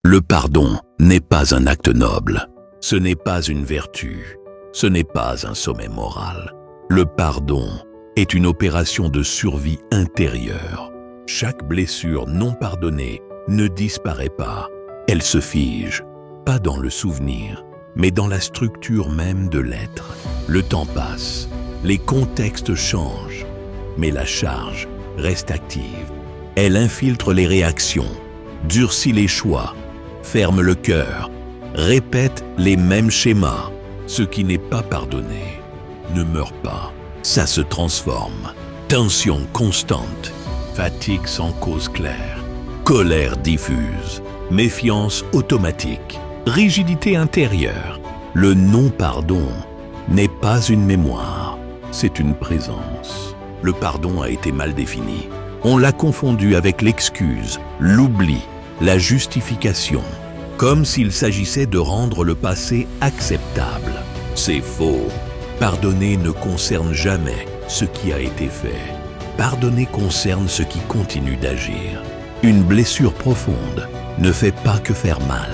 Le pardon n'est pas un acte noble, ce n'est pas une vertu, ce n'est pas un sommet moral. Le pardon est une opération de survie intérieure. Chaque blessure non pardonnée ne disparaît pas, elle se fige, pas dans le souvenir, mais dans la structure même de l'être. Le temps passe, les contextes changent, mais la charge reste active. Elle infiltre les réactions, durcit les choix, ferme le cœur, répète les mêmes schémas. Ce qui n'est pas pardonné ne meurt pas, ça se transforme. Tension constante, fatigue sans cause claire, colère diffuse, méfiance automatique, rigidité intérieure. Le non-pardon n'est pas une mémoire, c'est une présence. Le pardon a été mal défini. On l'a confondu avec l'excuse, l'oubli, la justification, comme s'il s'agissait de rendre le passé acceptable. C'est faux. Pardonner ne concerne jamais ce qui a été fait. Pardonner concerne ce qui continue d'agir. Une blessure profonde ne fait pas que faire mal.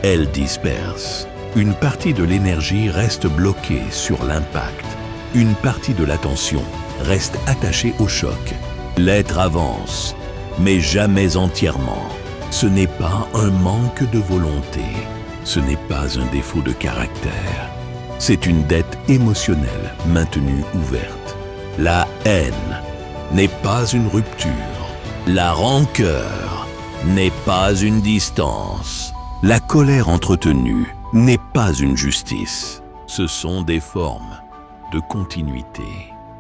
Elle disperse. Une partie de l'énergie reste bloquée sur l'impact. Une partie de l'attention reste attachée au choc. L'être avance, mais jamais entièrement. Ce n'est pas un manque de volonté. Ce n'est pas un défaut de caractère. C'est une dette émotionnelle maintenue ouverte. La haine n'est pas une rupture. La rancœur n'est pas une distance. La colère entretenue n'est pas une justice. Ce sont des formes de continuité.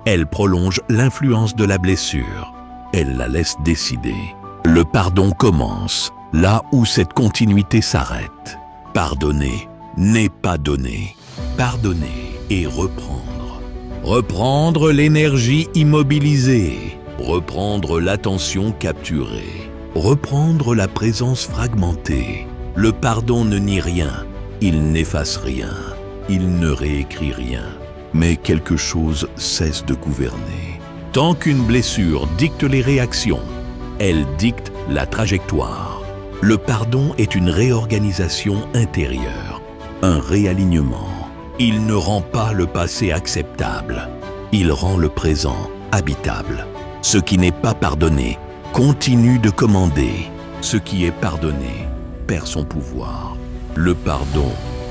Elle prolonge l'influence de la blessure. Elle la laisse décider. Le pardon commence là où cette continuité s'arrête. Pardonner n'est pas donner. Pardonner et reprendre. Reprendre l'énergie immobilisée. Reprendre l'attention capturée. Reprendre la présence fragmentée. Le pardon ne nie rien. Il n'efface rien. Il ne réécrit rien. Mais quelque chose cesse de gouverner. Tant qu'une blessure dicte les réactions, elle dicte la trajectoire. Le pardon est une réorganisation intérieure, un réalignement. Il ne rend pas le passé acceptable, il rend le présent habitable. Ce qui n'est pas pardonné continue de commander. Ce qui est pardonné perd son pouvoir. Le pardon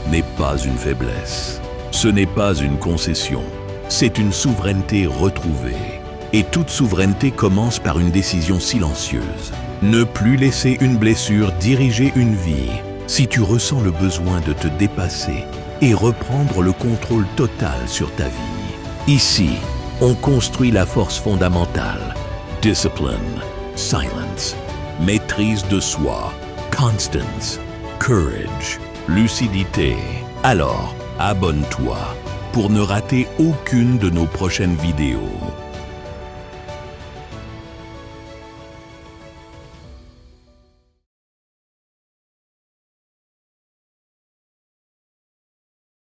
n'est pas une faiblesse. Ce n'est pas une concession, c'est une souveraineté retrouvée. Et toute souveraineté commence par une décision silencieuse. Ne plus laisser une blessure diriger une vie. Si tu ressens le besoin de te dépasser et reprendre le contrôle total sur ta vie. Ici, on construit la force fondamentale. Discipline, silence, maîtrise de soi, constance, courage, lucidité. Alors, abonne-toi pour ne rater aucune de nos prochaines vidéos.